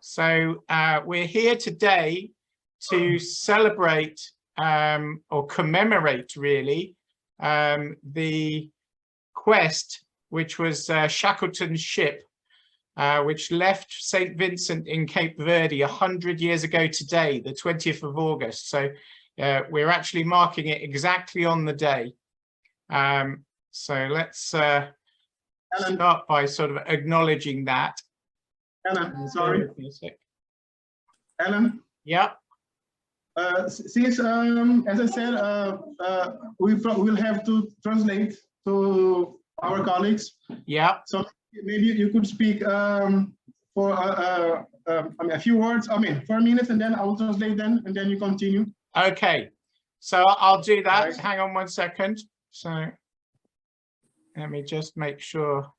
So we're here today to celebrate or commemorate really the quest, which was Shackleton's ship, which left St. Vincent in Cape Verde 100 years ago today, the 20th of August. So we're actually marking it exactly on the day. So let's start by sort of acknowledging that. Alan, sorry. Alan? Yeah. Since, as I said, we will have to translate to our colleagues. Yeah. So maybe you could speak for I mean, a few words, 4 minutes, and then I will translate them, and then you continue. Okay. So I'll do that. Right. Hang on 1 second. So let me just make sure.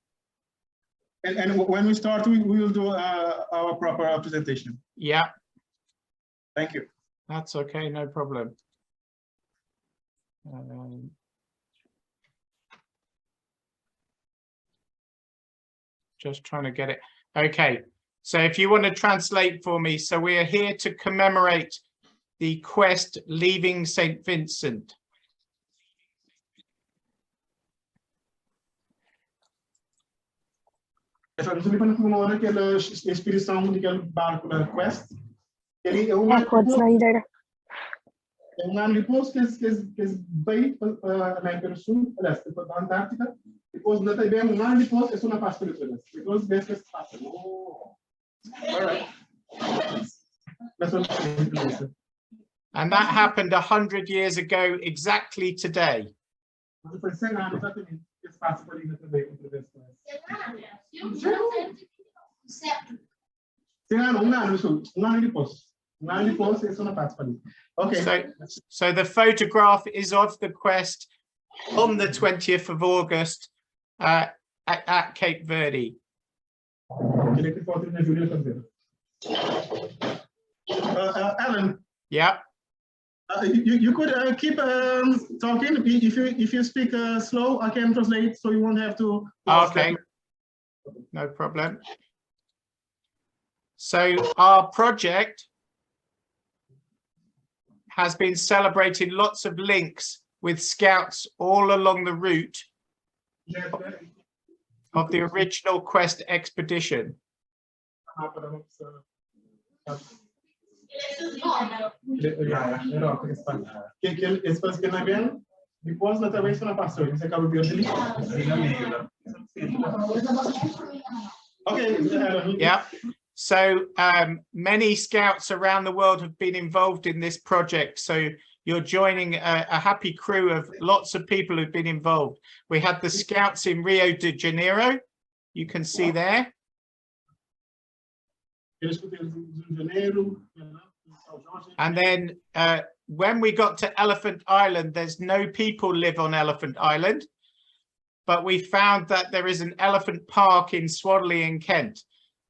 And when we start, we will do our proper presentation. Yeah. Thank you. That's okay, no problem. Just trying to get it. Okay, so if you want to translate for me. So we are here to commemorate the quest leaving St. Vincent. Aquela expedição daquele barco da Quest. Ele é um ano depois que eles veio para a América do Sul, aliás, para a Antártica. Depois, também um ano depois, é uma parte para eles. Because this is happened. Oh. All right. That's what And that happened 100 years ago, exactly today. Okay. So the photograph is of the quest on the 20th of August at Cape Verde. Alan. Yeah. You could keep talking. If you speak slow, I can translate, so you won't have to. Okay. No problem. So our project has been celebrating lots of links with scouts all along the route of the original quest expedition. Yeah. So many scouts around the world have been involved in this project. So you're joining a happy crew of lots of people who've been involved. We had the scouts in Rio de Janeiro. You can see there. And then when we got to Elephant Island, there's no people live on Elephant Island, but we found that there is an elephant park in Swanley in Kent.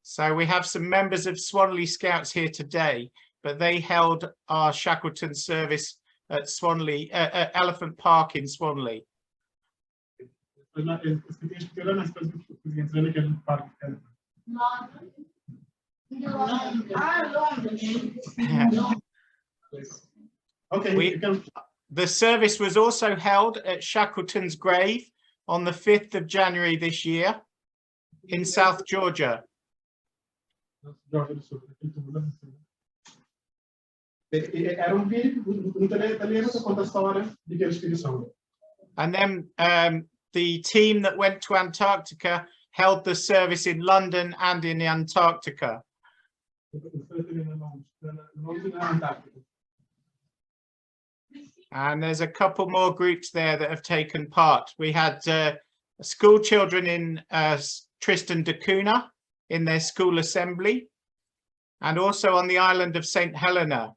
So we have some members of Swanley Scouts here today, but they held our Shackleton service at Swanley, Elephant Park in Swanley. Okay. The service was also held at Shackleton's grave on the 5th of January this year in South Georgia. And then the team that went to Antarctica held the service in London and in Antarctica. And there's a couple more groups there that have taken part. We had school children in Tristan da Cunha in their school assembly, and also on the island of St. Helena.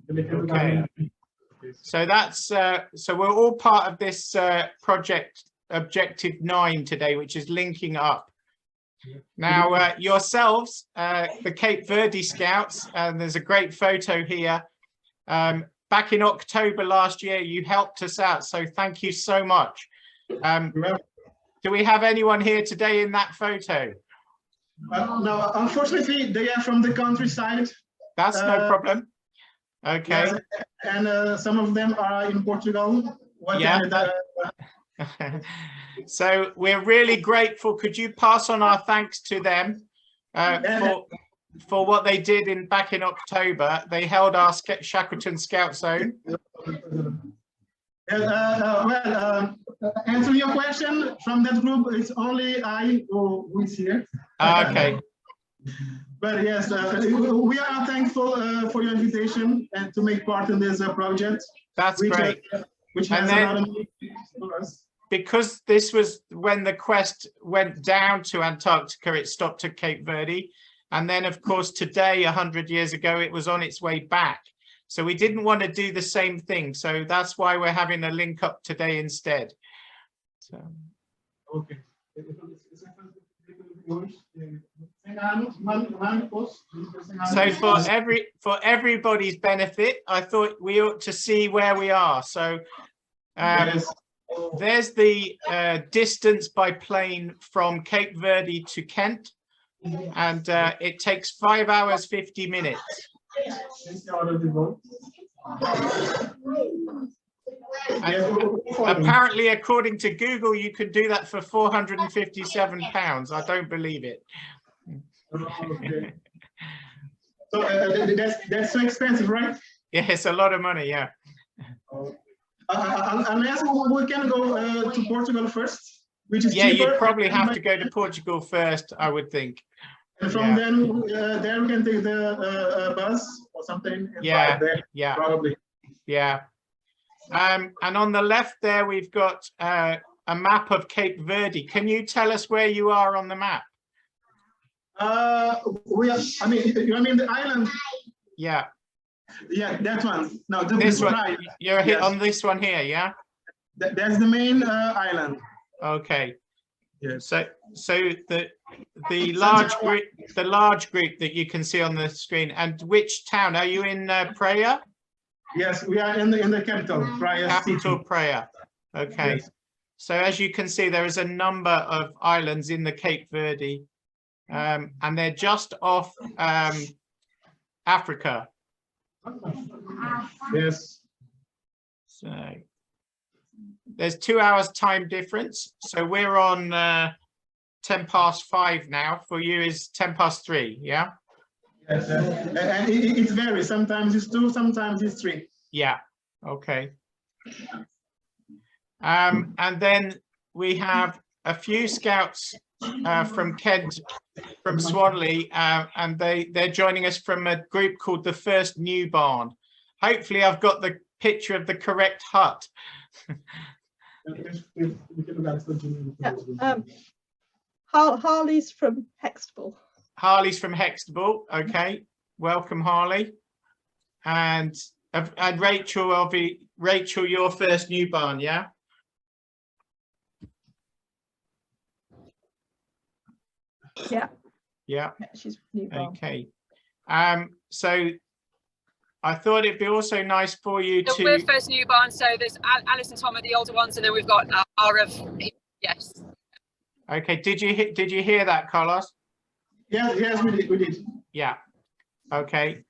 Okay. So that's so we're all part of this project Objective 9 today, which is linking up. Now yourselves, the Cape Verde Scouts, and there's a great photo here. Back in October last year, you helped us out, so thank you so much. Do we have anyone here today in that photo? No, unfortunately, they are from the countryside. That's no problem. Okay. Yes, and some of them are in Portugal. Yeah. So we're really grateful. Could you pass on our thanks to them for what they did back in October? They held our Shackleton Scouts Own. Answer your question, from that group, it's only I who is here. Okay. But yes, we are thankful for your invitation and to make part in this project. That's great. Which has a lot of meaning for us. Because this was when the quest went down to Antarctica, it stopped at Cape Verde. And then, of course, today, 100 years ago, it was on its way back. So we didn't want to do the same thing. So that's why we're having a link up today instead. So. Okay. So for everybody's benefit, I thought we ought to see where we are. So there's the distance by plane from Cape Verde to Kent, and it takes 5 hours 50 minutes. And apparently, according to Google, you could do that for £457. I don't believe it. Okay. So that's so expensive, right? Yeah, it's a lot of money. Yeah. Unless we can go to Portugal first, which is cheaper. You'd probably have to go to Portugal first, I would think. And from then we can take the bus or something. Yeah. There, yeah. Probably. Yeah. And on the left there, we've got a map of Cape Verde. Can you tell us where you are on the map? We are, I mean the island? Yeah. Yeah, that one. No, this one. You're hit on this one here, yeah? That's the main island. Okay. Yeah. So the large group that you can see on the screen. And which town are you in? Praia? Yes, we are in the capital, Praia. Capital Praia. Okay. Yes. So as you can see, there is a number of islands in the Cape Verde, and they're just off Africa. Yes. So there's 2 hours time difference. So we're on 5:10 now. For you is 3:10, yeah? Yes, and it varies. Sometimes it's 2, sometimes it's 3. Yeah. Okay. And then we have a few scouts from Kent, from Swanley, and they're joining us from a group called the First New Barn. Hopefully, I've got the picture of the correct hut. Harley's from Hextable. Harley's from Hextable. Okay, welcome, Harley. And Rachel, Rachel, your First New Barn, yeah? Yeah. Yeah. She's New Barn. Okay. So I thought it'd be also nice for you so to. We're First New Barn, so there's Alice and Tom are the older ones, and then we've got yes. Okay. Did you hear that, Carlos? Yes, we did. Yeah. Okay.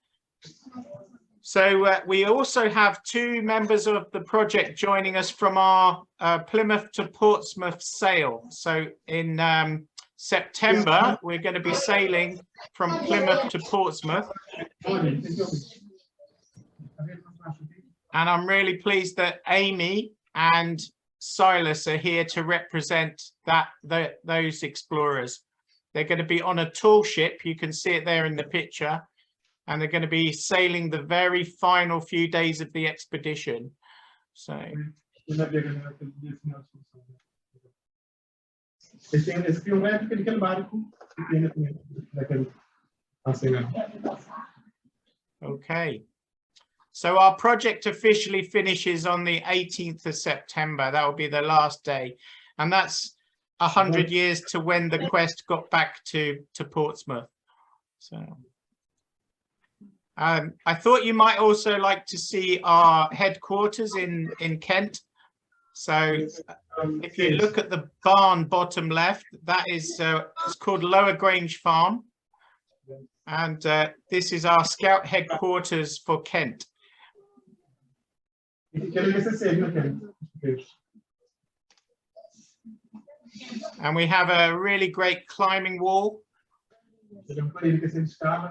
So we also have 2 members of the project joining us from our Plymouth to Portsmouth sail. So in September, we're going to be sailing from Plymouth to Portsmouth. And I'm really pleased that Amy and Silas are here to represent those explorers. They're going to be on a tall ship. You can see it there in the picture. And they're going to be sailing the very final few days of the expedition. So. Okay. So our project officially finishes on the 18th of September. That will be the last day. And that's 100 years to when the quest got back to Portsmouth. So. I thought you might also like to see our headquarters in Kent. So if you look at the barn bottom left, that is it's called Lower Grange Farm. And this is our scout headquarters for Kent. And we have a really great climbing wall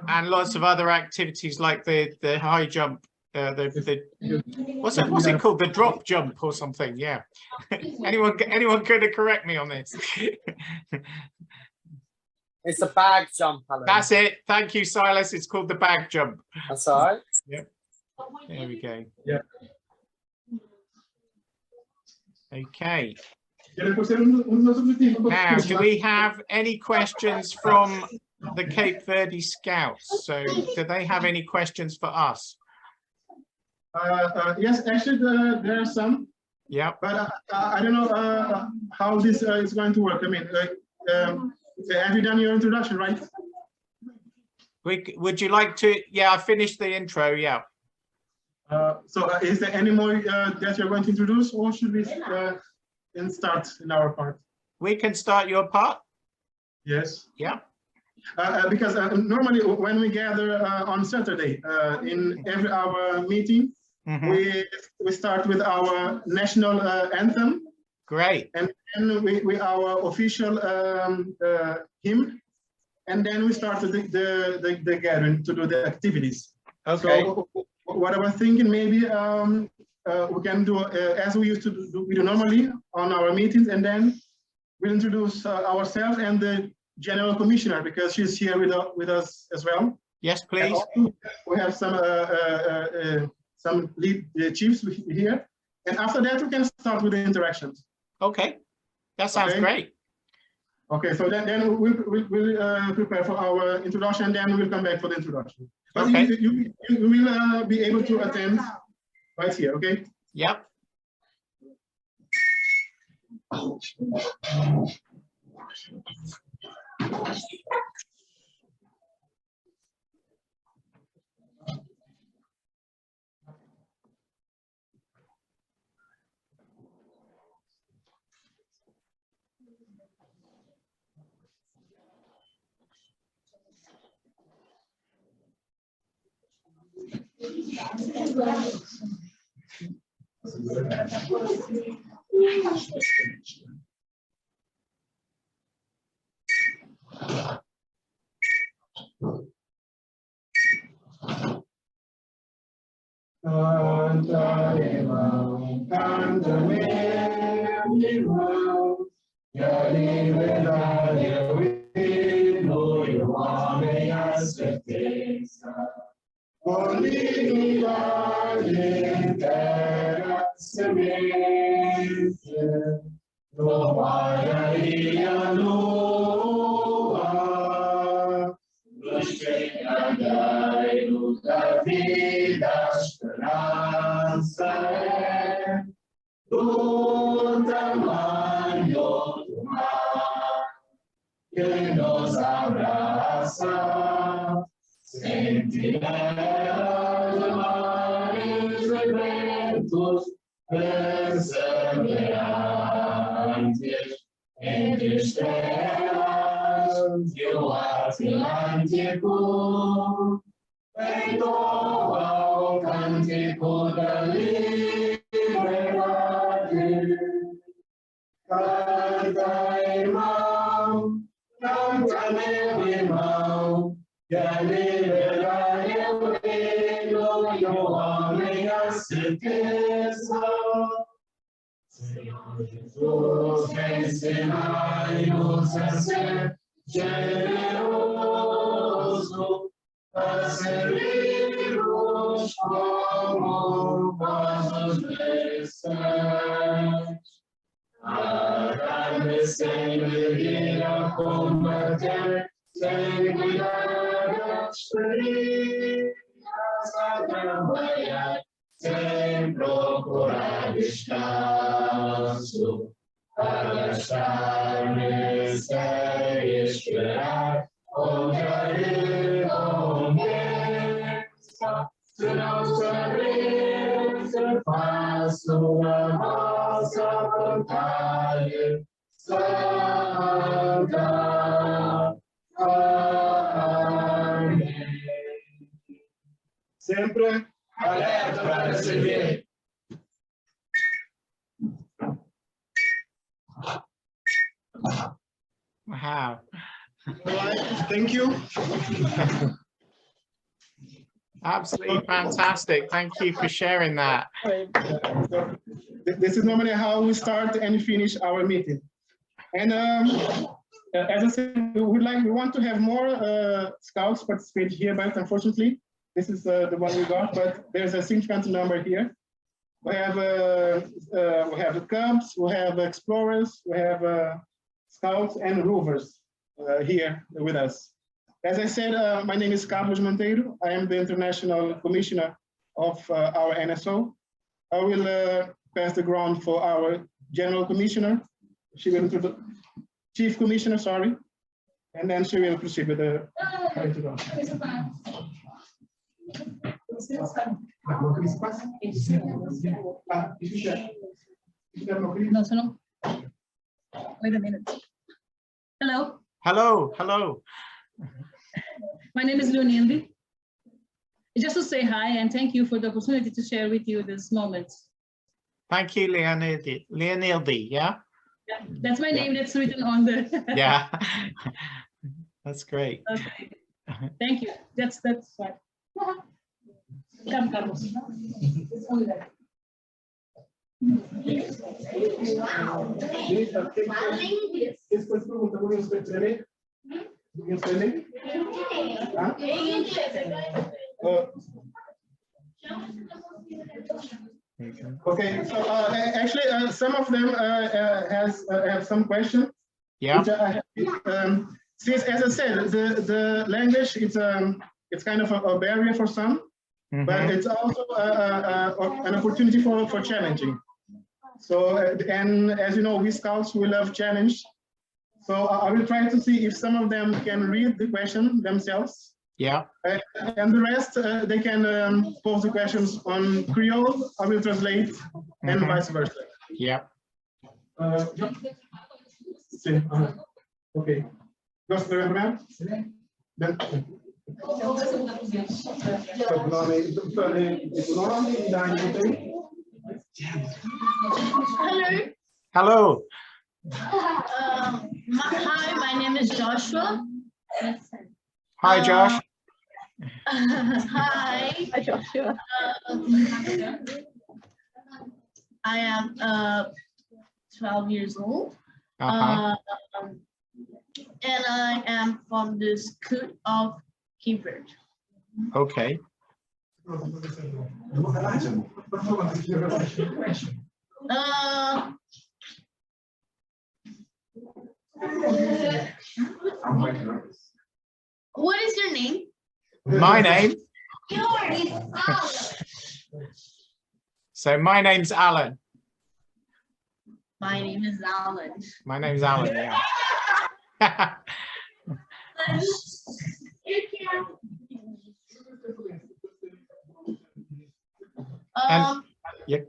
and lots of other activities like the high jump, what's it called? The drop jump or something. Yeah. anyone going to correct me on this? It's a bag jump, Alan. That's it. Thank you, Silas. It's called the bag jump. That's all right. Yep. There we go. Yeah. Okay. Now, do we have any questions from the Cape Verde Scouts? So, do they have any questions for us? Yes, actually, there are some. Yeah. But I don't know how this is going to work. I mean, have you done your introduction, right? Would you like to? Yeah, I finished the intro. Yeah. So, is there any more that you're going to introduce, or should we start in our part? We can start your part. Yes. Yeah. Because normally when we gather on Saturday in every hour meeting, we start with our national anthem. Great. And then we our official hymn, and then we start the gathering to do the activities. Okay. So what I was thinking, maybe we can do as we used to do normally on our meetings, and then we'll introduce ourselves and the General Commissioner, because she's here with us as well. Yes, please. We have some lead chiefs here, and after that we can start with the interactions. Okay, that sounds great. Okay, so then we'll prepare for our introduction, and then we'll come back for the introduction. But okay. You will be able to attend right here, okay? Yep. Sempre alerta para receber. Wow. Thank you. Absolutely fantastic. Thank you for sharing that. So, this is normally how we start and finish our meeting. And as I said, we want to have more scouts participate here, but unfortunately, this is the one we got. But there's a significant number here. We have the Cubs, we have explorers, we have scouts and rovers here with us. As I said, my name is Carlos Monteiro. I am the International Commissioner of our NSO. I will pass the ground for our General Commissioner. She will introduce Chief Commissioner, sorry, and then she will proceed with the introduction. No, so no. Wait a minute. Hello, Hello, hello. my name is Leonilde. Just to say hi and thank you for the opportunity to share with you this moment. Thank you, Leonilde, yeah? Yeah, that's my name that's written on the. Yeah. That's great. Okay. Thank you. That's fine. Come, Carlos. It's only that. Okay, so actually, some of them have some questions. Yeah. Which I have, since, as I said, the language it's kind of a barrier for some, but it's also an opportunity for challenging. So, and as you know, we scouts, we love challenge. So I will try to see if some of them can read the question themselves. Yeah. And the rest, they can pose the questions on Creole. I will translate, and vice versa. Yeah. Okay. Gosto de lembrar? Hello. Hello. Hi, my name is Joshua. Hi, Josh. Hi. Hi, Joshua. I am 12 years old. Uh-huh. And I am from the Scout of Cape Verde. Okay. What is your name? My name. Yours. So my name's Alan. My name is Alan. My name's Alan, yeah. Yeah.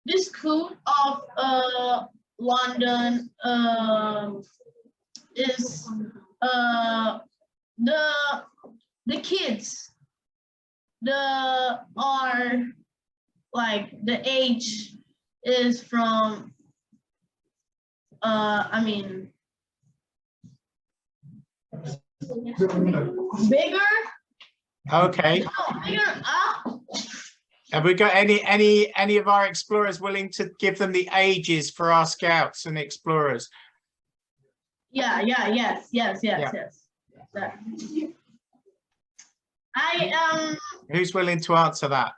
The Scout of London is the kids are like the age is from I mean bigger. Okay. No, bigger up. Have we got any of our explorers willing to give them the ages for our scouts and explorers? Yes. That. I am. Who's willing to answer that?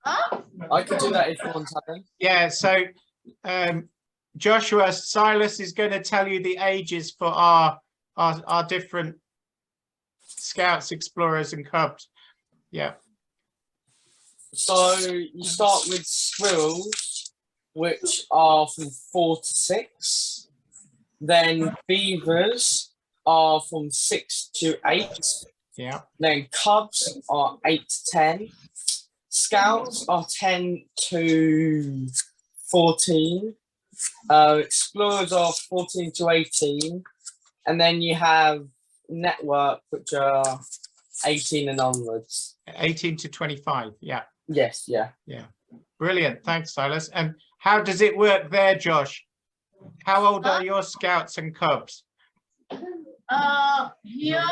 I could do that if you want, Alan. Yeah, so Joshua, Silas is going to tell you the ages for our different scouts, explorers, and cubs. Yeah. So you start with squirrels, which are from 4 to 6. Then beavers are from 6 to 8. Yeah. Then cubs are 8 to 10. Scouts are 10 to 14. Explorers are 14 to 18. And then you have Network, which are 18 and onwards. 18 to 25. Yeah. Yes, yeah. Brilliant. Thanks, Silas. And how does it work there, Josh? How old are your Scouts and Cubs? Here,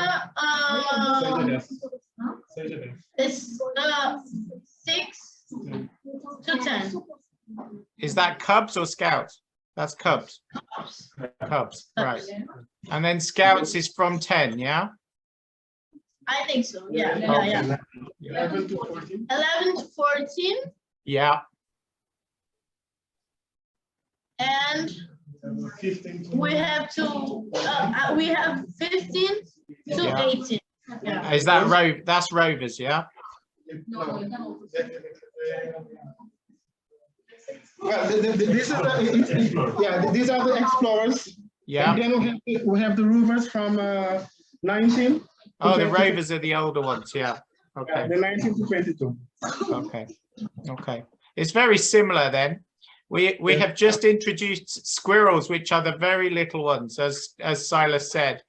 it's 6 to 10. Is that Cubs or Scouts? That's Cubs. Cubs, right. And then Scouts is from 10, yeah? I think so. Yeah. 11 to 14. 11 to 14, Yeah. and 15 to we have 15 to Yeah. 18. Yeah. Is that that's Rovers, yeah? Well, these are these are the explorers. Yeah. And then we have the rovers from 19. Oh, the 20. Rovers are the older ones, yeah. Okay. The 19 to 22. Okay. Okay. It's very similar then. We have just introduced squirrels, which are the very little ones, as Silas said,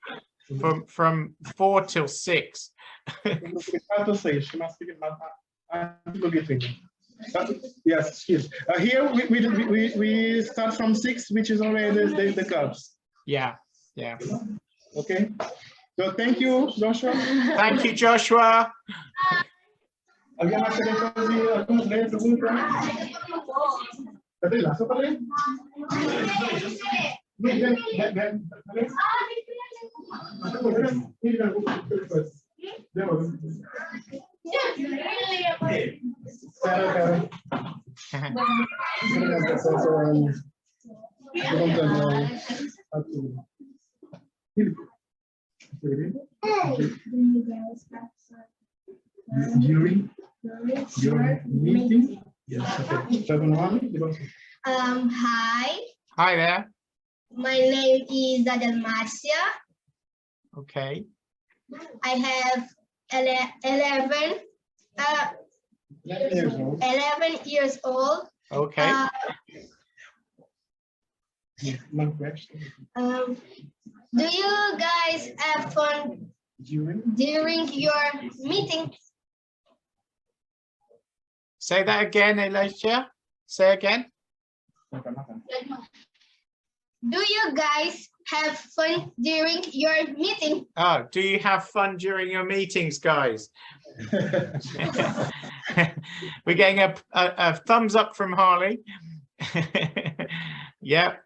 from 4 till 6. Yes, yes. Here we start from 6, which is already the Cubs. Yeah. Yeah. Okay. So thank you, Joshua. Thank you, Joshua. Alguém mais quer fazer alguma pergunta? Cadê lá? Só para ler? During your meeting? Yes, okay. 7-1. Hi, Hi there. my name is Adel Marcia. Okay. I have 11 years old. Okay. One question. Do you guys have fun during your meeting? Say that again, Elisha. Say again. Do you guys have fun during your meeting? Oh, do you have fun during your meetings, guys? We're getting a thumbs up from Harley. Yeah.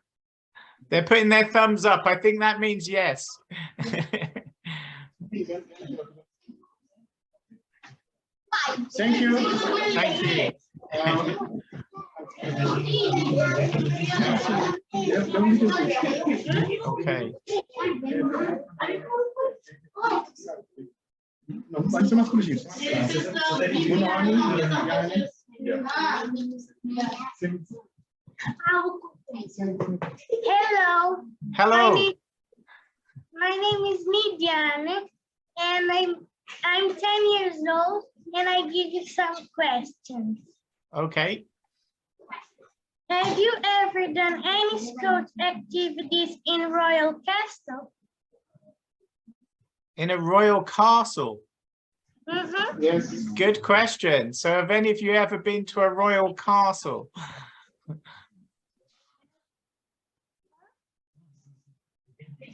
They're putting their thumbs up. I think that means yes. Thank you. Thank you. Okay. Não pode ser masculino. Hello. Hello. My name is Midian, and I'm 10 years old, and I give you some questions. Okay. Have you ever done any scout activities in Royal Castle? In a royal castle? Mm-hmm. Yes. Good question. So have any of you ever been to a royal castle?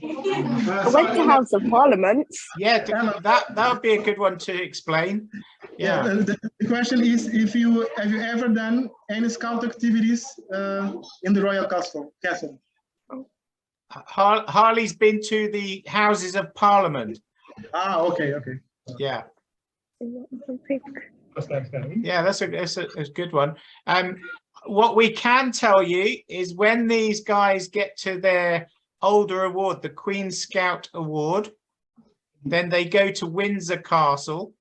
I went to House of Parliament. Yeah, that would be a good one to explain. Yeah. The question is, have you ever done any scout activities in the Royal Castle? Harley's been to the Houses of Parliament. Ah, okay. Yeah. Yeah, that's a good one. What we can tell you is when these guys get to their older award, the Queen Scout Award, then they go to Windsor Castle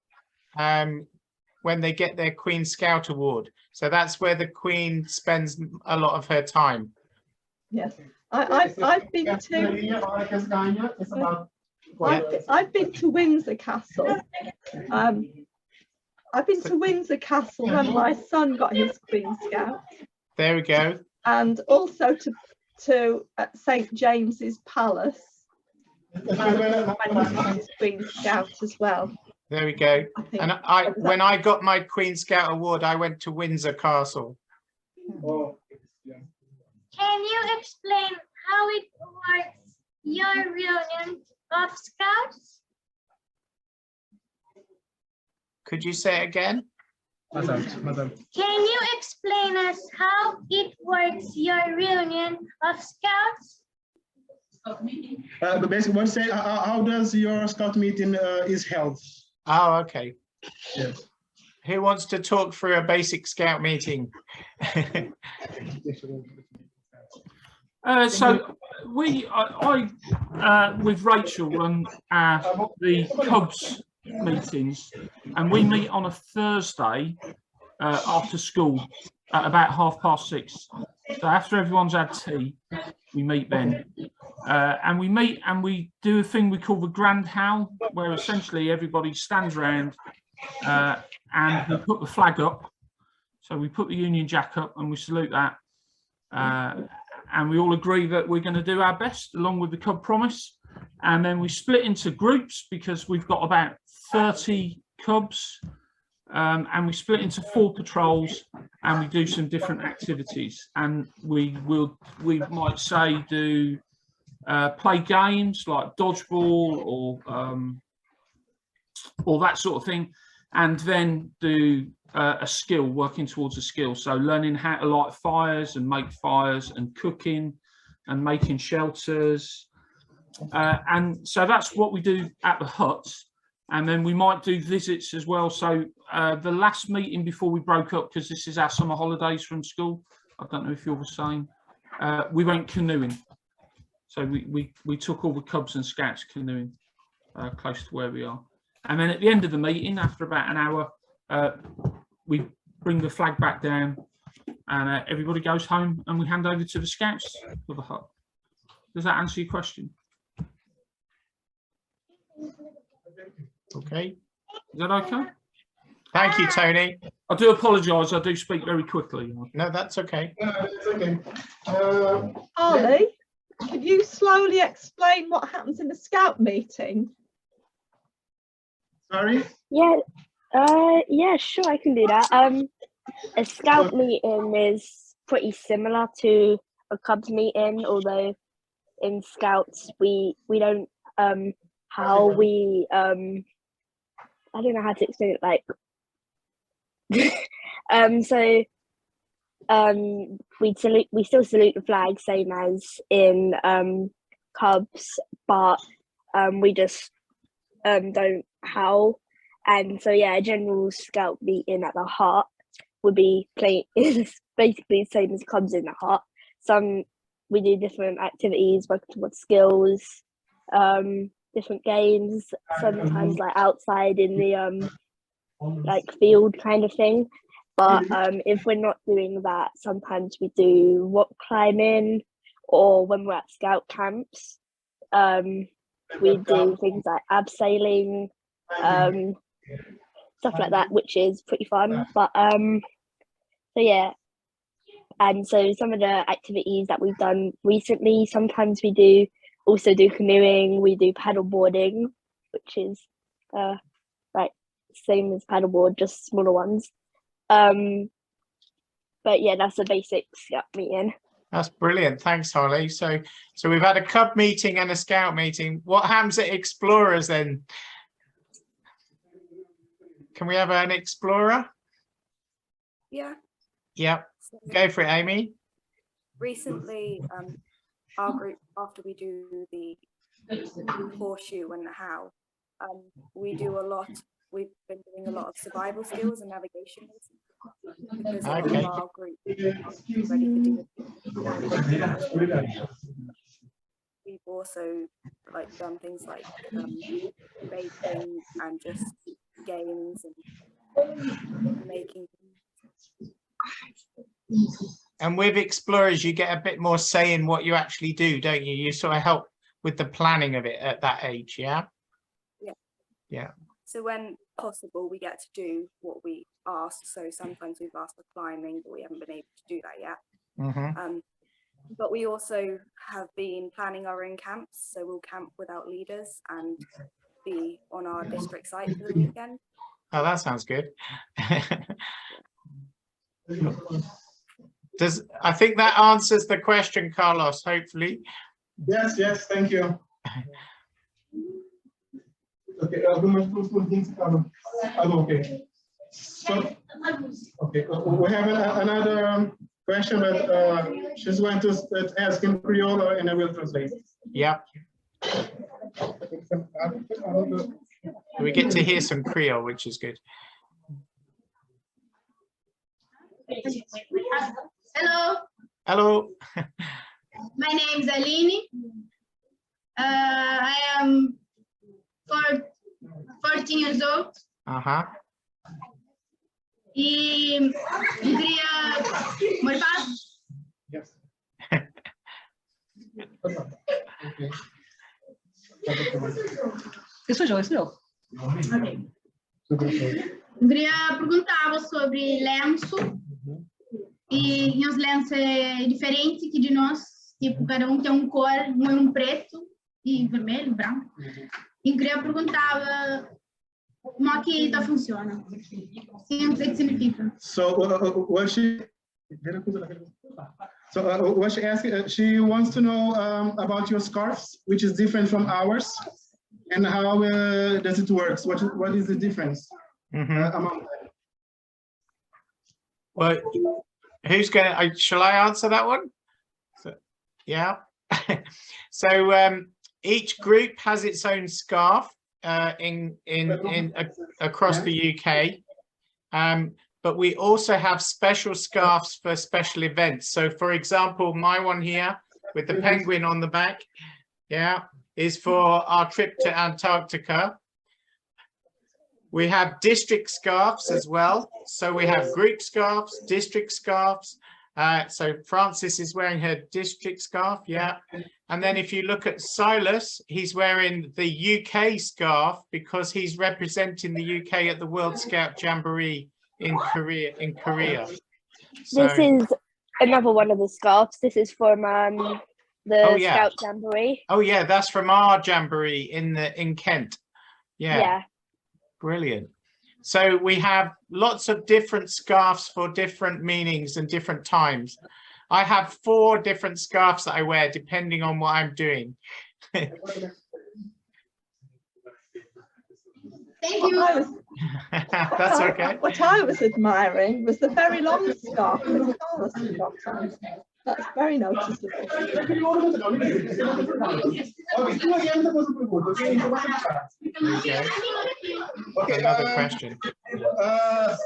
when they get their Queen Scout Award. So that's where the Queen spends a lot of her time. Yes, I've been to Windsor Castle. I've been to Windsor Castle when my son got his Queen Scout, There we go. and also to St James's Palace when he was Queen Scout as well. There we go. I think. And when I got my Queen Scout award, I went to Windsor Castle. Can you explain how it works, your reunion of scouts? Could you say it again? Madam. Can you explain us how it works, your reunion of scouts? The basic one say, how does your scout meeting is held? Oh, okay. Yes. Who wants to talk through a basic scout meeting? So I with Rachel run the Cubs meetings, and we meet on a Thursday after school at about 6:30. So after everyone's had tea, we meet then, and we meet and we do a thing we call the Grand Howl, where essentially everybody stands around and we put the flag up. So we put the Union Jack up and we salute that. And we all agree that we're going to do our best along with the Cub Promise. And then we split into groups because we've got about 30 Cubs. And we split into 4 patrols and we do some different activities. And we might say do play games like dodgeball or that sort of thing. And then do a skill, working towards a skill. So learning how to light fires and make fires and cooking and making shelters. And so that's what we do at the hut. And then we might do visits as well. So the last meeting before we broke up, because this is our summer holidays from school, I don't know if you're the same, we went canoeing. So we took all the Cubs and Scouts canoeing close to where we are. And then at the end of the meeting, after about an hour, we bring the flag back down and everybody goes home and we hand over to the Scouts for the hut. Does that answer your question? Okay. Is that okay? Thank you, Tony. I do apologise. I do speak very quickly. No, that's okay. It's okay. Harley, could you slowly explain what happens in the Scout meeting? Sorry? Yeah, yeah, sure, I can do that. A scout meeting is pretty similar to a Cubs meeting, although in Scouts we don't how we I don't know how to explain it, like so we still salute the flag same as in Cubs, but we just don't howl. And so yeah, a general scout meeting at the hut would be basically the same as Cubs in the hut. We do different activities, working towards skills, different games, sometimes like outside in the like field kind of thing. But if we're not doing that, sometimes we do rock climbing, or when we're at scout camps, we do things like abseiling, stuff like that, which is pretty fun. But so yeah, and so some of the activities that we've done recently, sometimes we also do canoeing, we do paddle boarding, which is like same as paddleboard, just smaller ones. But yeah, that's a basic scout meeting. That's brilliant. Thanks, Holly. So we've had a Cub meeting and a Scout meeting. What happens at Explorers then? Can we have an Explorer? Yeah. Yep. So Go for it, Amy. recently, our group, after we do the horseshoe and the howl, we've been doing a lot of survival skills and navigation because a lot Okay. of our group is ready to do it. We've also done things like baking and just games and making. And with Explorers, you get a bit more say in what you actually do, don't you? You sort of help with the planning of it at that age, yeah? Yeah. Yeah. So when possible, we get to do what we ask. So sometimes we've asked for climbing, but we haven't been able to do that yet. But we also have been planning our own camps. So we'll camp without leaders and be on our district site for the weekend. Oh, that sounds good. I think that answers the question, Carlos, hopefully. Yes, yes, thank you. Okay, okay. So, okay, we have another question, but she's going to ask in Creole and I will translate. Yeah. We get to hear some Creole, which is good. Hello, Hello. my name is Aline. I am 14 years old. E queria morfar. Yes. Isso já, isso não. Ok. Eu queria perguntar sobre lenço. E os lenços é diferente que de nós, tipo, cada um tem uma cor, um é um preto e vermelho, branco. E eu queria perguntar como é que isso funciona. O que significa? So what she what she asked, she wants to know about your scarves, which is different from ours, and how does it work? What is the difference among them? Well, who's going to, shall I answer that one? So, yeah. So each group has its own scarf across the UK. But we also have special scarves for special events. So for example, my one here with the penguin on the back, yeah, is for our trip to Antarctica. We have district scarves as well. So we have group scarves, district scarves. So Francis is wearing her district scarf, yeah. And then if you look at Silas, he's wearing the UK scarf because he's representing the UK at the World Scout Jamboree in Korea. So, this is another one of the scarves. This is from the Scout Jamboree. Oh yeah, that's from our jamboree in Kent. Yeah. Brilliant. So we have lots of different scarves for different meanings and different times. I have 4 different scarves that I wear depending on what I'm doing. Thank you. That's okay. What I was admiring was the very long scarf that Carlos had got on. That's very noticeable. Okay. Another question.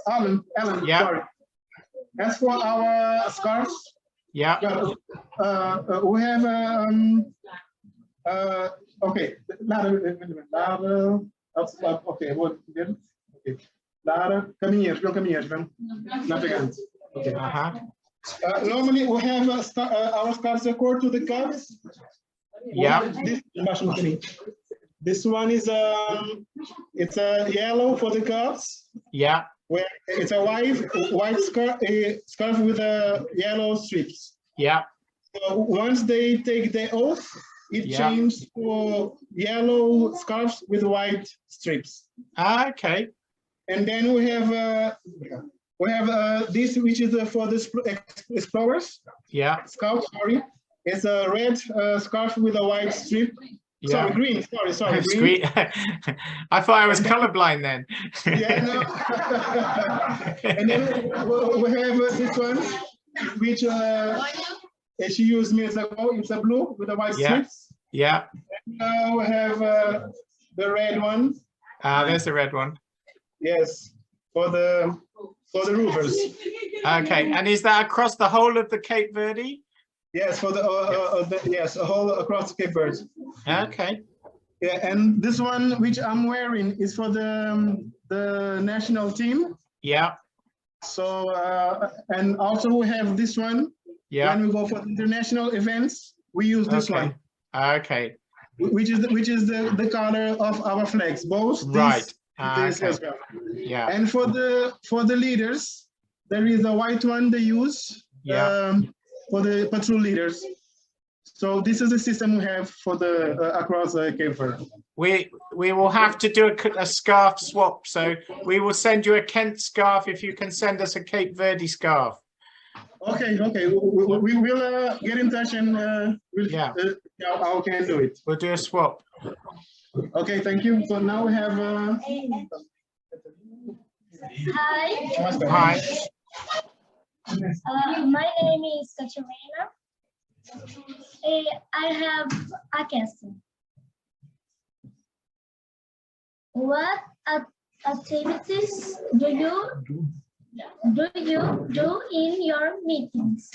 Alan, yeah. Sorry. As for our scarves, yeah, we have okay. Okay, what? Okay. Caminheiros, navegantes. Okay. Normally we have our scarves according to the cubs. Yeah. This one is it's a yellow for the cubs. Yeah. Where it's a white scarf with yellow strips. Yeah. So once they take the oath, it changes to yellow scarves with white strips. Okay. And then we have this, which is for the explorers. Yeah. Scouts, sorry. It's a red scarf with a white strip. Yeah. Sorry, green. Sorry, green. I thought I was colorblind then. Yeah, no. And then we have this one, which she used minutes ago. It's a blue with a white strips. Yeah. And now we have the red one. There's the red one. Yes, for the roofers. Okay, and is that across the whole of the Cape Verde? Yes, for yes, a whole across Cape Verde. Okay. Yeah, and this one which I'm wearing is for the national team. Yeah. So and also we have this one. Yeah. When we go for international events, we use this one. Okay. Which is the color of our flags. Both right. This okay. as well. Yeah. And for the leaders, there is a white one they use for the patrol leaders. So this is the system we have for the across Cape Verde. We will have to do a scarf swap. So we will send you a Kent scarf if you can send us a Cape Verde scarf. Okay, okay. We will get in touch and how can do it. We'll do a swap. Okay, thank you. So now we have. Hi. Hi. My name is Katerina. I have a question. What activities do you do in your meetings?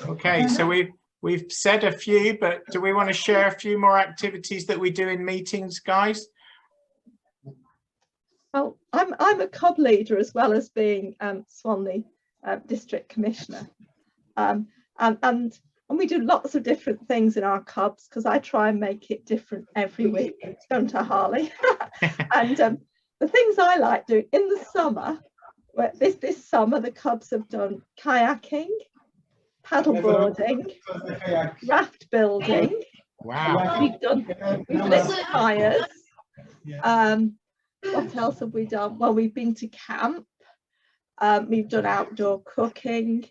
Okay, so we've said a few, but do we want to share a few more activities that we do in meetings, guys? Oh, I'm a cub leader as well as being Swanley District Commissioner, and we do lots of different things in our cubs because I try and make it different every week, don't I, Harley? And the things I like doing in the summer, this summer the cubs have done kayaking, paddleboarding, raft building. Wow. We've lit fires. What else have we done? Well, we've been to camp. We've done outdoor cooking.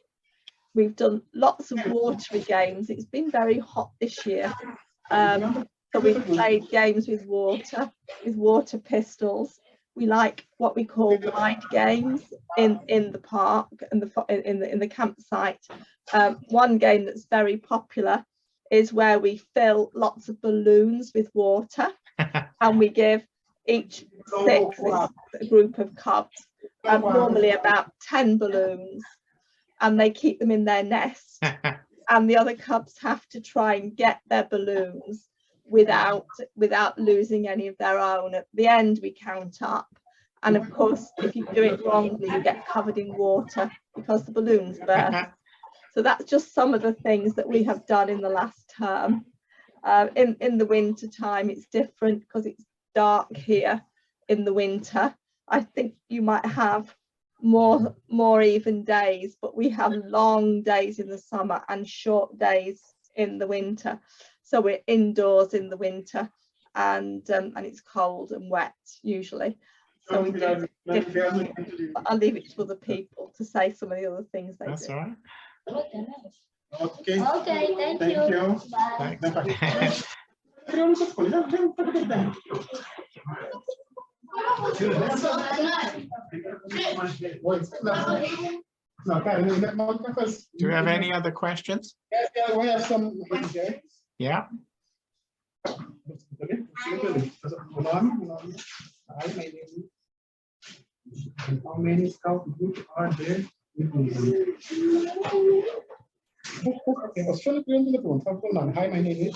We've done lots of watery games. It's been very hot this year. So we've played games with water pistols. We like what we call wide games in the park and in the campsite. One game that's very popular is where we fill lots of balloons with water and we give each a group of cubs, normally about 10 balloons, and they keep them in their nest. And the other cubs have to try and get their balloons without losing any of their own. At the end, we count up. And of course, if you do it wrongly, you get covered in water because the balloons burst. So that's just some of the things that we have done in the last term. In the winter time, it's different because it's dark here in the winter. I think you might have more even days, but we have long days in the summer and short days in the winter. So we're indoors in the winter, and it's cold and wet usually. So we do different. I'll leave it to other people to say some of the other things they do. That's all right. Okay. Okay, thank you. Bye. Do we have any other questions? Yeah, we have some. Yeah. How many scout groups are there? Hi, my name is.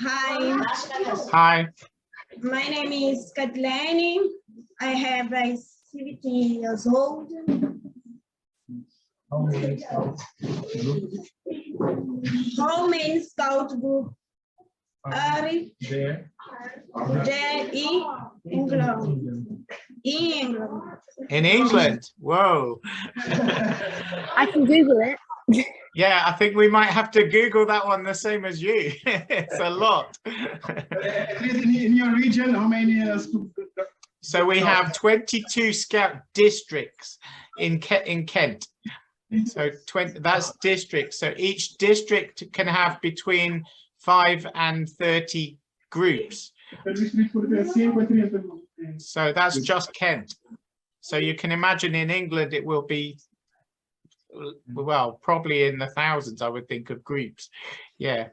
Hi. Hi. My name is Kathleen. I have 70 years old. How many scout groups? How many scout groups are there in England? In England. In England. Whoa. I can Google it. Yeah, I think we might have to Google that one the same as you. It's a lot. At least in your region, how many So we have 22 scout districts in Kent. So 20, that's districts. So each district can have between 5 and 30 groups. So that's just Kent. So you can imagine in England it will be, well, probably in the thousands, I would think, of groups. Yeah.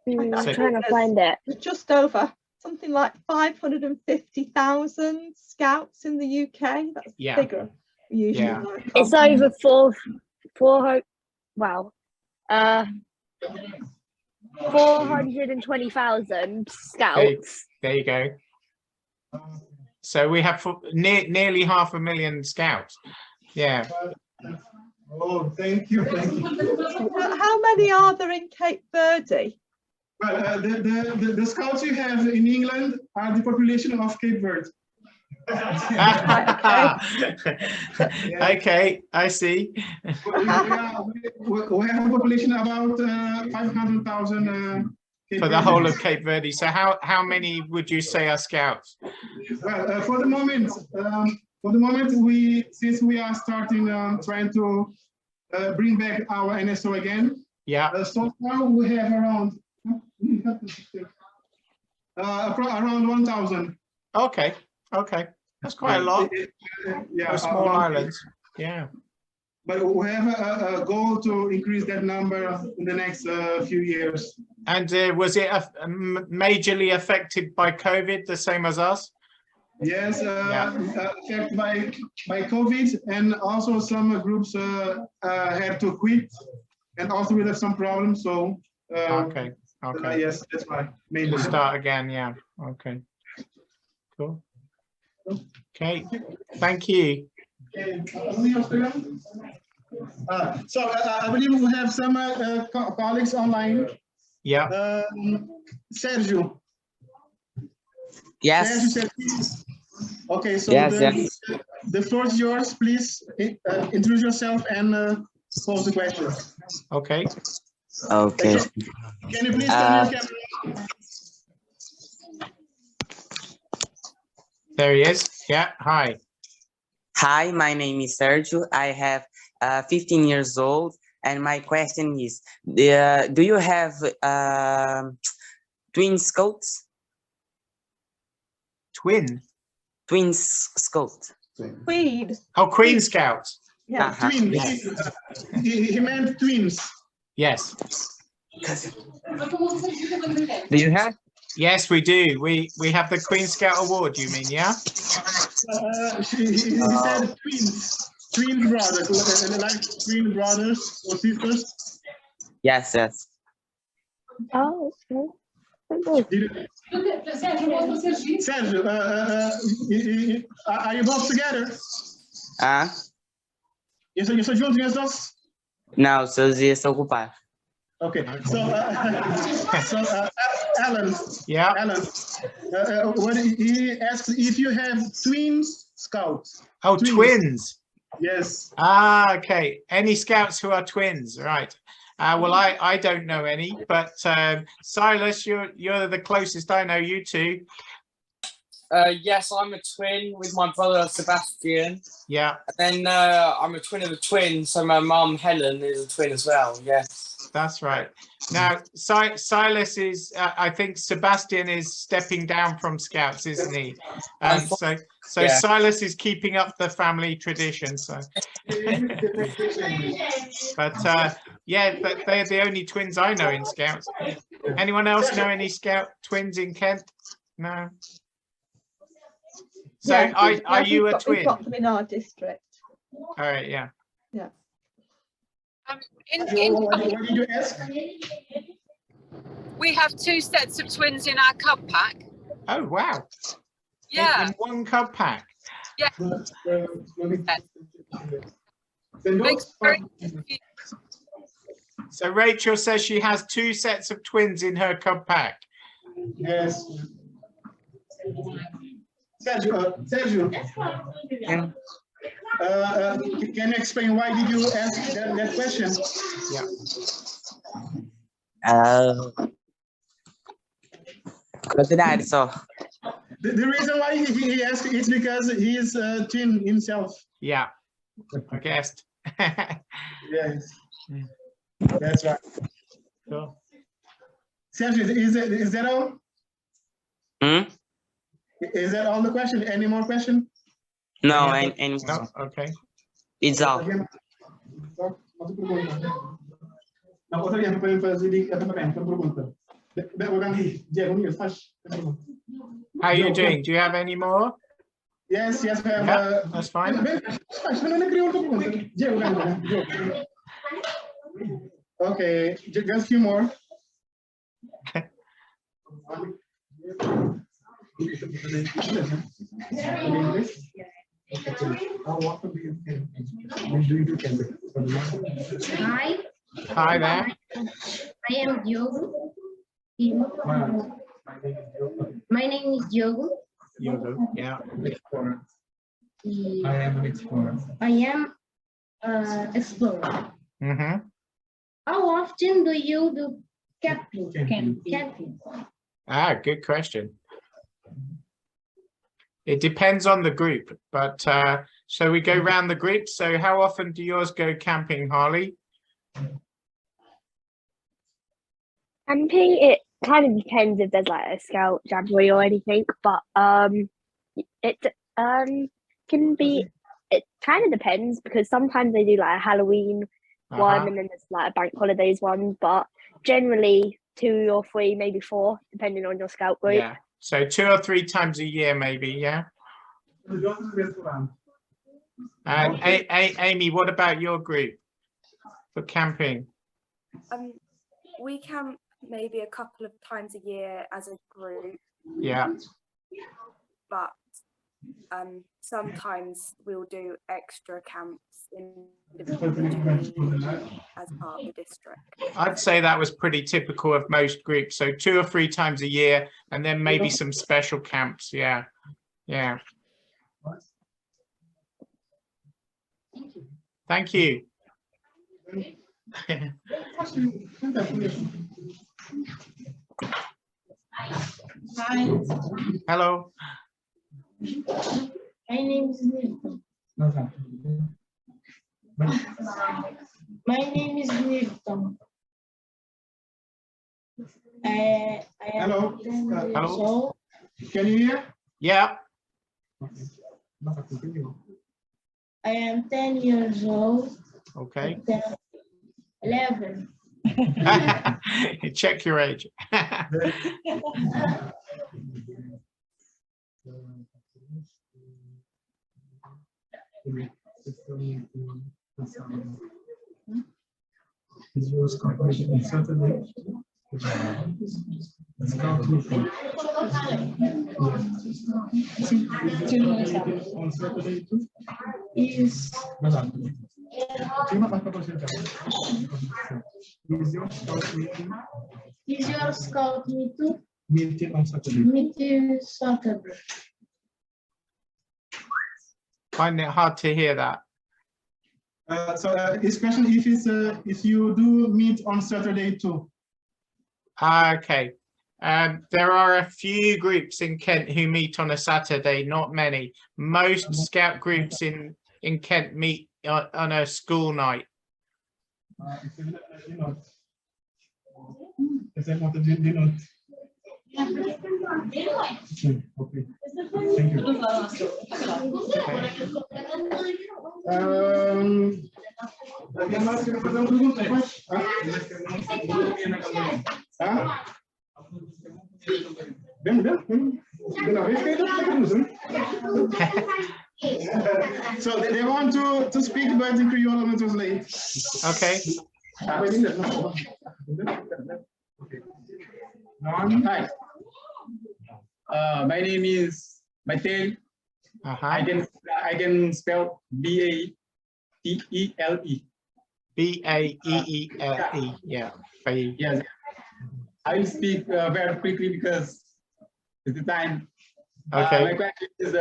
I'm trying to find it. Just over something like 550,000 scouts in the UK. That's bigger. Usually, it's over 420,000 scouts. There you go. So we have nearly 500,000 scouts. Yeah. Oh, thank you. Thank you. How many are there in Cape Verde? Well, the scouts you have in England are the population of Cape Verde. Okay, I see. We have a population about 500,000 For the whole of Cape Verde. So how many would you say are scouts? Well, for the moment, since we are starting trying to bring back our NSO again. Yeah. So far we have around 1,000. Okay. Okay. That's quite a lot. Yeah. For small islands. Yeah. But we have a goal to increase that number in the next few years. And was it majorly affected by COVID, the same as us? Yes, affected by COVID, and also some groups had to quit, and also we have some problems. So okay. Yes, that's why. Maybe We'll start again. Yeah. Okay. Cool. Okay. Thank you. So I believe we have some colleagues online. Yeah. Sergio. Yes. Sergio, okay, so yes. The floor is yours. Please introduce yourself and pose the question. Okay. Okay. Can you please turn your camera? There he is. Yeah. Hi. Hi, my name is Sergio. I have 15 years old, and my question is, do you have twin scouts? Twin Scout. Queen. Oh, Queen Scouts. Yeah. Twins. Yes. He meant twins. Yes. Do you have? Yes, we do. We have the Queen Scout Award. You mean? Yeah. He said twin brothers, like twin brothers or sisters. Yes. Oh, okay. Sergio, are you both together? You're juntos nessas? Não, seus dias estão ocupados. Okay, so Alan. Yeah. Alan, when he asks if you have twins scouts. Oh, twins. Yes. Ah, okay. Any scouts who are twins, right? Well, I don't know any, but Silas, you're the closest I know. You two. Yes, I'm a twin with my brother Sebastian. Yeah. And then I'm a twin of a twin, so my mum Helen is a twin as well. Yes. That's right. Now, Silas is, I think Sebastian is stepping down from Scouts, isn't he? So yeah. Silas is keeping up the family tradition. So, but yeah, they're the only twins I know in Scouts. Anyone else know any Scout twins in Kent? No. So, yeah, are you a twin? We've got them in our district. All right. Yeah. Yeah. What did you ask? We have 2 sets of twins in our cub pack. Oh wow. Yeah. In one cub pack. Yeah. So Rachel says she has 2 sets of twins in her cub pack. Yes. Sergio. Yeah. Can you explain why did you ask that question? Yeah. Verdade só. The reason why he asked is because he is a twin himself. Yeah, I guessed. Yes, that's right. Cool. Sergio, is that all? Is that all the question? Any more question? No, No, okay. It's all. Não, outra vez para fazer pergunta. How are you doing? Do you have any more? Yes, we have. Yeah, that's fine. Okay, just a few more. Hi. Hi there. I am Diogo. My name is Diogo. Yogo, yeah. I am explorer. Mm-hmm. How often do you do camping? Camping. Ah, good question. It depends on the group, but so we go round the group. So how often do yours go camping, Harley? Camping, it kind of depends if there's like a scout jamboree or anything, but it can be, it kind of depends because sometimes they do like a Halloween one and then there's like a bank holidays one, but generally 2 or 3, maybe 4, depending on your scout group. Yeah, so 2 or 3 times a year, maybe. Yeah. And Amy, what about your group for camping? We camp maybe a couple of times a year as a group. Yeah. But sometimes we'll do extra camps individually as part of the district. I'd say that was pretty typical of most groups. So 2 or 3 times a year, and then maybe some special camps. Yeah. Yeah. Thank you. Hi. Hello. My name is Milton. My name is Milton. I am Hello. 10 years Hello. old. Can you hear? Yeah. I am 10 years old. Okay. 11. Check your age. Is yours completed on Saturday? On Saturday too? Is Is your scout meeting? Is your scout meeting Meeting on Saturday? meeting Saturday? Find it hard to hear that. So his question if you do meet on Saturday too. Okay. There are a few groups in Kent who meet on a Saturday, not many. Most scout groups in Kent meet on a school night. Okay. Thank you. Bagaimana kita pertama dulu, Mas? So they want to speak about the Creole and translate. Okay. Hi. My name is Matel. I can spell B-A-T-E-L-E. B-A-E-E-L-E. Yeah. Yes. I will speak very quickly because it's the time. Okay. My question is,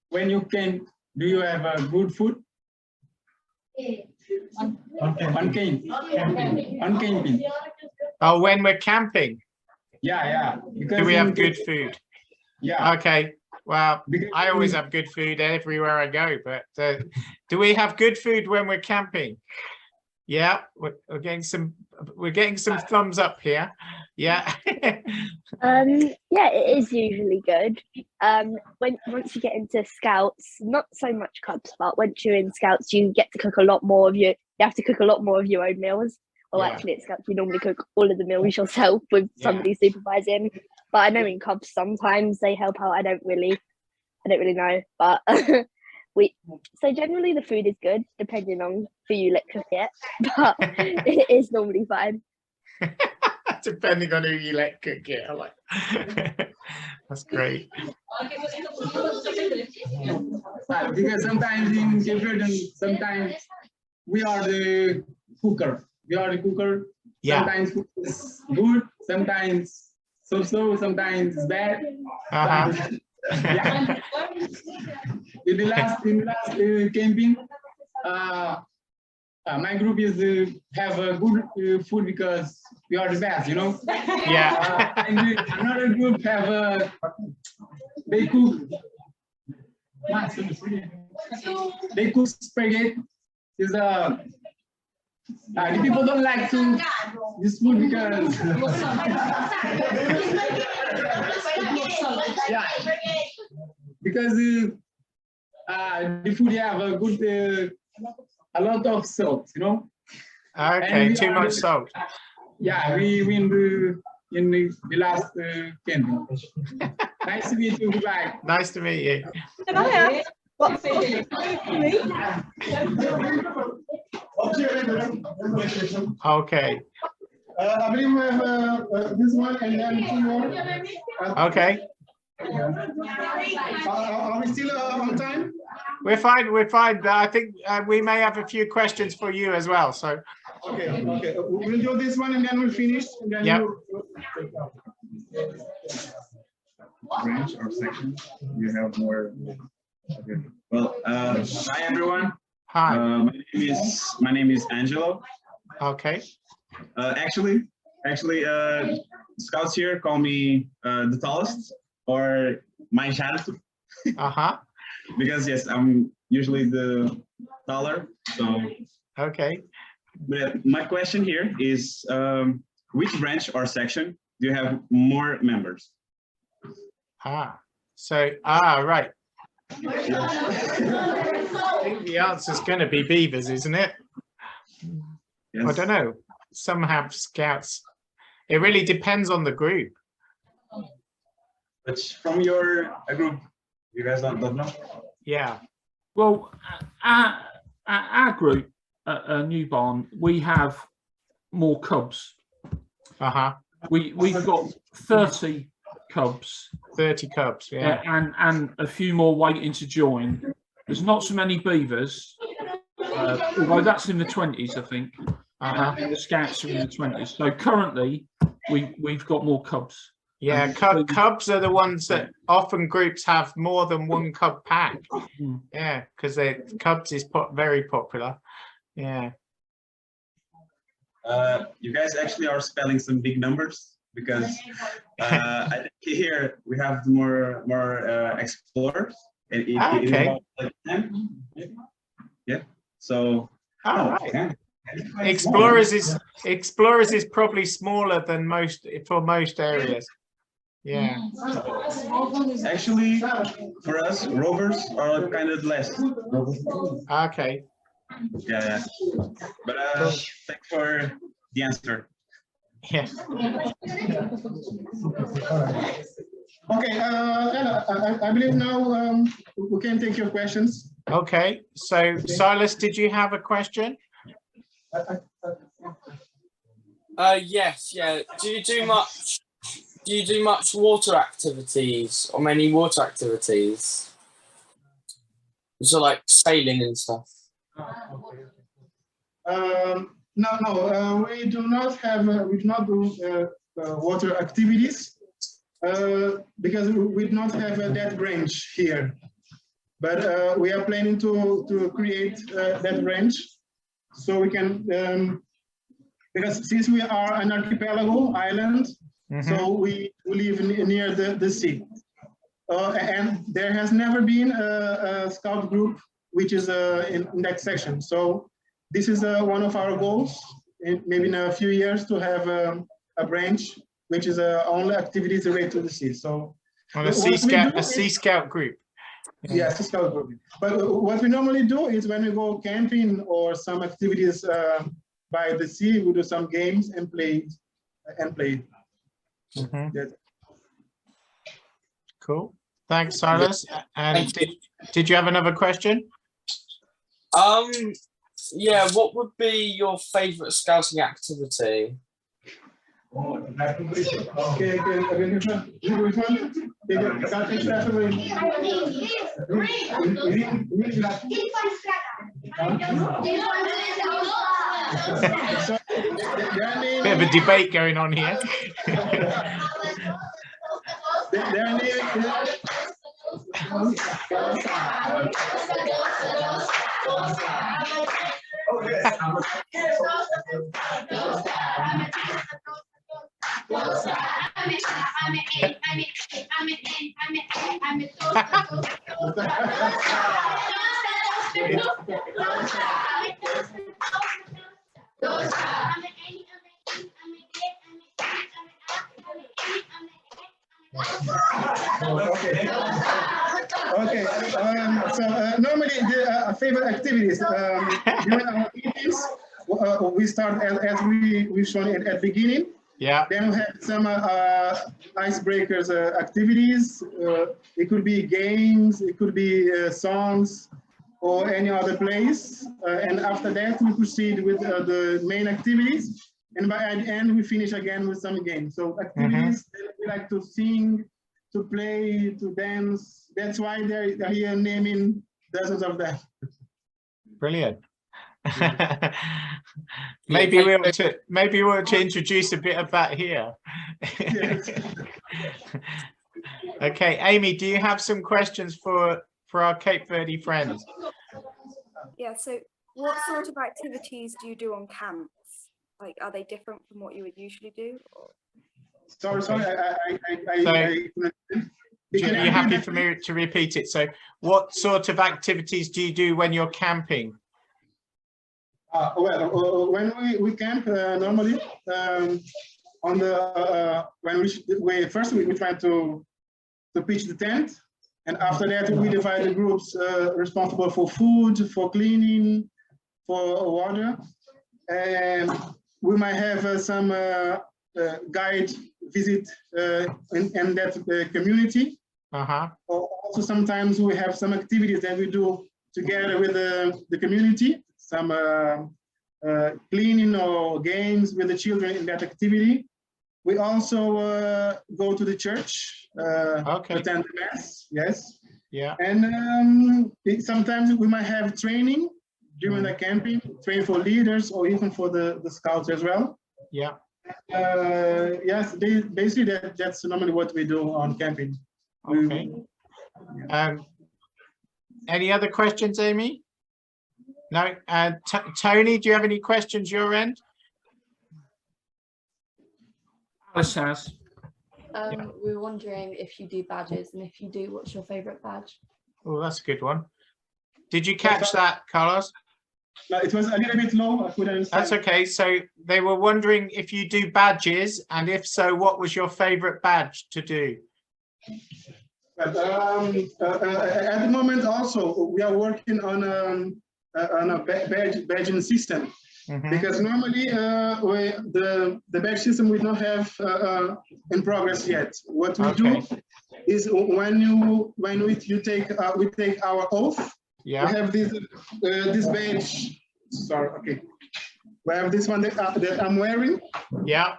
when you can, do you have good food? On camping. Oh, when we're camping? Yeah. Do we have good food? Yeah. Okay. Well, I always have good food everywhere I go, but do we have good food when we're camping? Yeah, we're getting some thumbs up here. Yeah. Yeah, it is usually good. Once you get into scouts, not so much clubs, but once you're in scouts, you get to cook a lot more of you have to cook a lot more of your own meals. Or actually at scouts, you normally cook all of the meals yourself with somebody supervising. But I know in clubs sometimes they help out. I don't really know, but so generally the food is good depending on who you let cook it, but it is normally fine. Depending on who you let cook it. I like. That's great. Because sometimes in Cape Verde, sometimes we are the cooker. We are the cooker. Yeah. Sometimes food is good, sometimes so, sometimes it's bad. Yeah. In the last camping, my group is have a good food because we are the best, you know. Yeah. And another group have they cook spaghetti. Is the people don't like to this food because yeah, because the food have a good a lot of salt, you know. Okay, too much salt. Yeah, we win in the last camping. Nice to meet you. Goodbye. Nice to meet you. Can I ask what's the Okay. I believe we have this one and then two more. Okay. Are we still on time? We're fine. We're fine. I think we may have a few questions for you as well. So. Okay. Okay. We'll do this one and then we'll finish. And then yep. Branch or section. You have more. Okay. Well, hi everyone. Hi. My name is Angelo. Okay. Actually, scouts here call me the tallest or my shadow. Because yes, I'm usually the taller. So. Okay. But my question here is, which branch or section do you have more members? Right. I think the answer is going to be beavers, isn't it? Yes. I don't know. Some have scouts. It really depends on the group. But from your group, you guys don't know? Yeah. Well, our group at New Barn, we have more cubs. We've got 30 cubs. 30 cubs, yeah. And a few more waiting to join. There's not so many beavers, although that's in the 20s, I think. And the scouts are in the 20s. So currently, we've got more cubs. Yeah, cubs are the ones that often groups have more than one cub pack. Yeah, because cubs is very popular. Yeah. You guys actually are spelling some big numbers because I think here we have more explorers. And okay. Yeah. So. All right. Yeah. Explorers is probably smaller than most areas. Yeah. Actually, for us, rovers are kind of less. Okay. Yeah. But thanks for the answer. Yeah. Okay, I believe now we can take your questions. Okay, so Silas, did you have a question? Yes, yeah. Do you do much water activities or many water activities? So like sailing and stuff. No, we do not do water activities because we do not have that range here. But we are planning to create that range so we can, because since we are an archipelago island, so we live near the sea. And there has never been a scout group which is in that section. So this is one of our goals, maybe in a few years, to have a branch which is only activities related to the sea. So a sea scout group. Yes, a scout group. But what we normally do is when we go camping or some activities by the sea, we do some games and play. Cool. Thanks, Silas. And did you have another question? Yeah. What would be your favorite scouting activity? Okay, which one? Bit of a debate going on here. Okay, so normally the favorite activities during our meetings, we start as we've shown at the beginning. Yeah. Then we have some icebreakers activities. It could be games, it could be songs, or any other place. And after that, we proceed with the main activities. And by the end, we finish again with some games. So activities that we like to sing, to play, to dance. That's why they're here naming dozens of them. Brilliant. Maybe we ought to introduce a bit of that here. Yes. Okay, Amy, do you have some questions for our Cape Verde friends? Yeah, so what sort of activities do you do on camps? Like, are they different from what you would usually do? Or? Sorry, you're happy for me to repeat it? So what sort of activities do you do when you're camping? Well, when we camp normally on the when we first try to pitch the tent, and after that we divide the groups responsible for food, for cleaning, for water, and we might have some guide visit in that community. Also, sometimes we have some activities that we do together with the community. Some cleaning or games with the children in that activity. We also go to the church, attend the mass, yes. Yeah. And sometimes we might have training during the camping, train for leaders or even for the scouts as well. Yeah. Yes, basically that's normally what we do on camping. Okay. Any other questions, Amy? No. Tony, do you have any questions your end? Alice has. We were wondering if you do badges, and if you do, what's your favorite badge? Oh, that's a good one. Did you catch that, Carlos? No, it was a little bit low. I couldn't understand. That's okay. So they were wondering if you do badges, and if so, what was your favorite badge to do? At the moment, also we are working on a badging system, because normally the badge system we don't have in progress yet. What we do is when you take we take our oath. Yeah. We have this badge. Sorry. Okay. We have this one that I'm wearing. Yeah.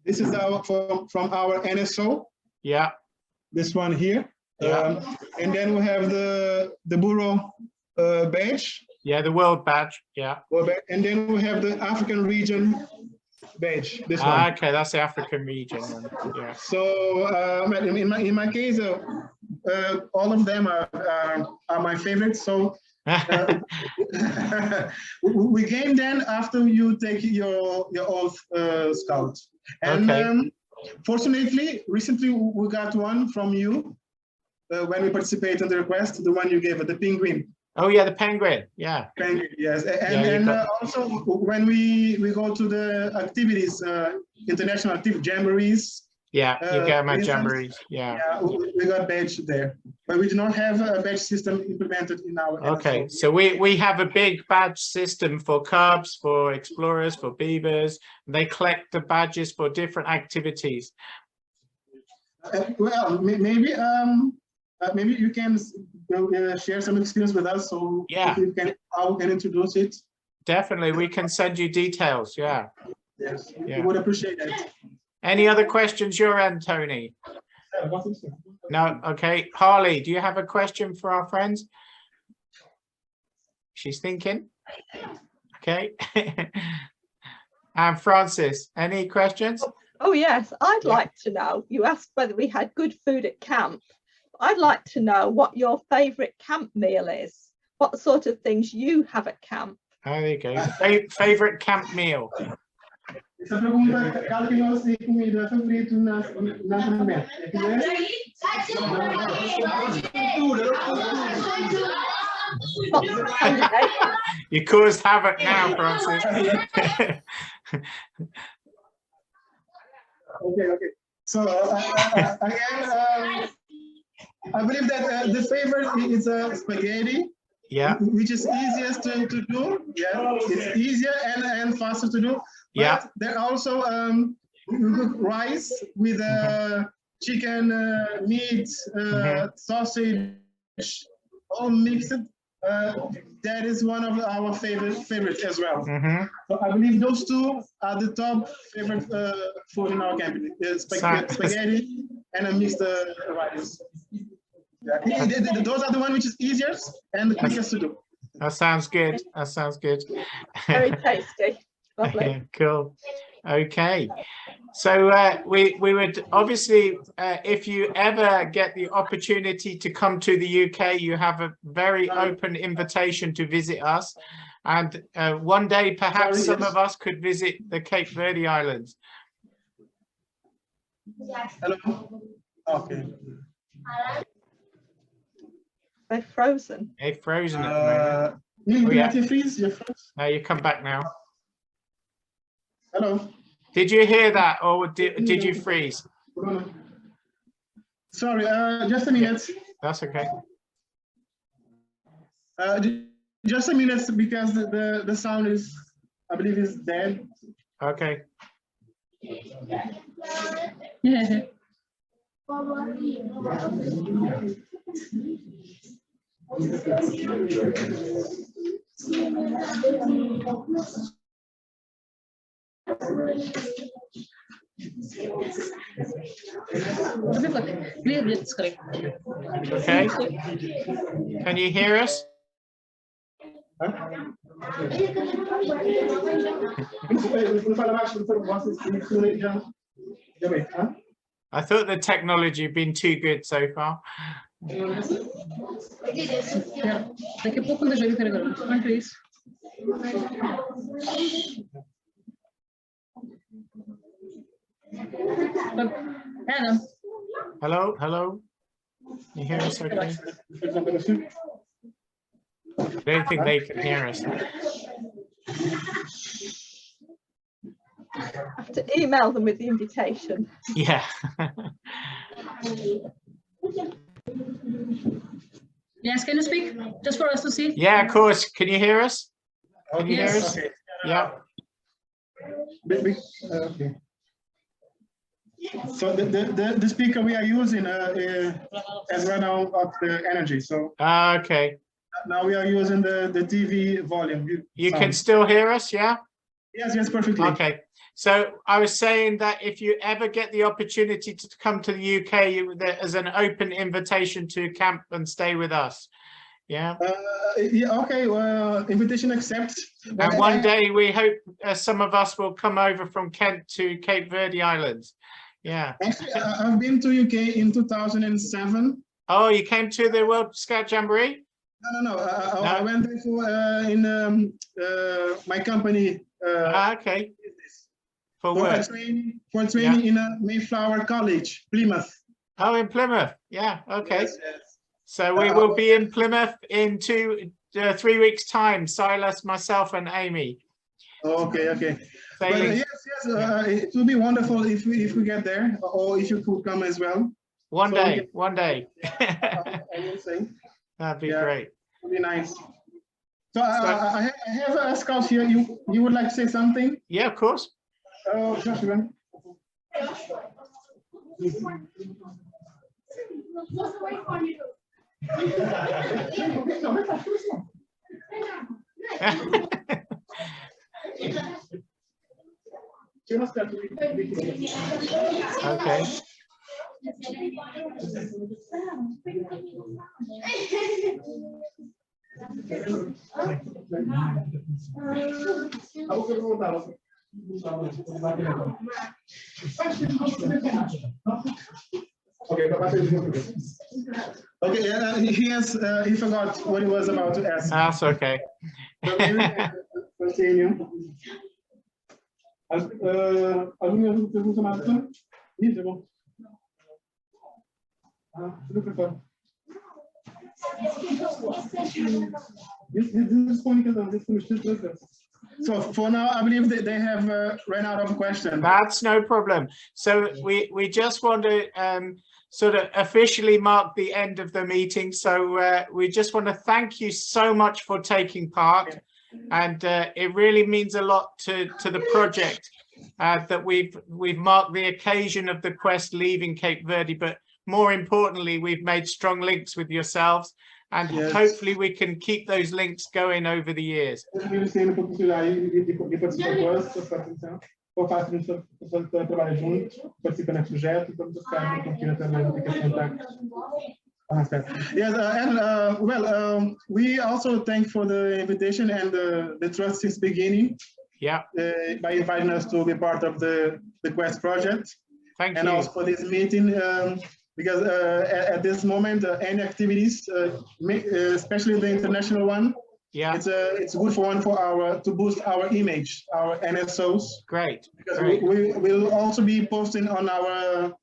This is from our NSO. Yeah. This one here. Yeah. And then we have the bureau badge. Yeah, the world badge. Yeah. And then we have the African region badge. This one. Okay, that's the African region one. Yeah. So in my case, all of them are my favorites. So we game then after you take your oath scout. And fortunately, recently we got one from you when we participate in the request, the one you gave, the penguin. Oh yeah, the penguin. Yeah. Penguin, yes. And also when we go to the activities, international activity jamborees. Yeah, you get my jamborees. Yeah. We got badge there, but we do not have a badge system implemented in our. Okay, so we have a big badge system for cubs, for explorers, for beavers. They collect the badges for different activities. Well, maybe you can share some experience with us, so yeah, we can introduce it. Definitely, we can send you details. Yeah. Yes, yeah. We would appreciate that. Any other questions your end, Tony? No, okay. Harley, do you have a question for our friends? She's thinking. Okay. And Francis, any questions? Oh yes, I'd like to know, you asked whether we had good food at camp. I'd like to know what your favourite camp meal is. What sort of things you have at camp? Oh, there you go. Favourite camp meal? Essa pergunta, qual que você comida favorita na caminhada? You caused havoc now, Francis. Okay. So again, I believe that the favorite is spaghetti. Yeah. Which is easiest to do. Yeah, it's easier and faster to do. But yeah. There also we cook rice with chicken, meat, sausage, all mixed. That is one of our favorites as well. So I believe those two are the top favorite food in our camping: spaghetti and a mixed rice. Yeah. Those are the one which is easiest and the quickest to do. That sounds good. That sounds good. Very tasty. Lovely. Cool. Okay. So we would obviously, if you ever get the opportunity to come to the UK, you have a very open invitation to visit us. And one day, perhaps some of us could visit the Cape Verde Islands. Hello. Okay. They're frozen. They're frozen at the moment. Now you come back now. Hello. Did you hear that, or did you freeze? Sorry, just a minute. That's okay. Just a minute, because the sound is, I believe, is dead. Okay. Okay. Can you hear us? I thought the technology had been too good so far. Daqui a pouco quando eu já vi carregando. Enquanto isso. Adam. Hello, hello. You hear us okay? I don't think they can hear us. I have to email them with the invitation. Yeah. Yes, can you speak? Just for us to see? Yeah, of course. Can you hear us? Can you hear us? Okay. Yeah. Okay. So the speaker we are using has run out of the energy. So okay. Now we are using the TV volume. You can still hear us, yeah? Yes, perfectly. Okay. So I was saying that if you ever get the opportunity to come to the UK, there's an open invitation to camp and stay with us. Yeah. Yeah. Okay. Invitation accepted. And one day we hope some of us will come over from Kent to Cape Verde Islands. Yeah. Actually, I've been to UK in 2007. Oh, you came to the World Scout Jamboree? No. I went there for in my company. Okay. For work. For training in Mayflower College, Plymouth. Oh, in Plymouth. Yeah. Okay. Yes. So we will be in Plymouth in 3 weeks' time. Silas, myself, and Amy. Okay. But, yes. It would be wonderful if we get there, or if you could come as well. One day. I will say. That'd be great. It'd be nice. So I have a scout here. You would like to say something? Yeah, of course. Oh, Joshua. Okay. Okay, he has, he forgot what he was about to ask. That's okay. Continue. Alguma pergunta mais? Ih, tá bom. Tudo preparado. So for now, I believe that they have ran out of questions. That's no problem. So we just want to sort of officially mark the end of the meeting. So we just want to thank you so much for taking part. And it really means a lot to the project that we've marked the occasion of the quest leaving Cape Verde, but more importantly, we've made strong links with yourselves, and yes, hopefully we can keep those links going over the years. Yes, and well, we also thank for the invitation and the trust since beginning. Yeah. By inviting us to be part of the Quest project. Thank and you. Also for this meeting, because at this moment, any activities, especially the international one, yeah, it's good for to boost our image, our NSOs. Great. Because great. we will also be posting on our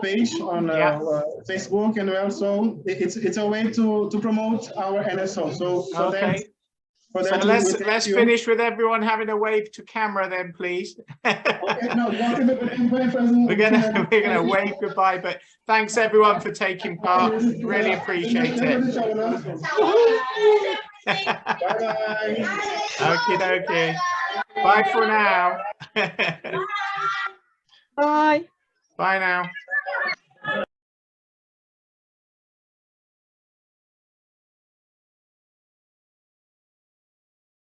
page on Facebook, and also it's a way to promote our NSO. So okay. So let's finish with everyone having a wave to camera then, please. Okay, no, we're gonna wave goodbye, but thanks everyone for taking part. Really appreciate it. Okie dokie. Bye for now. Bye. Bye now.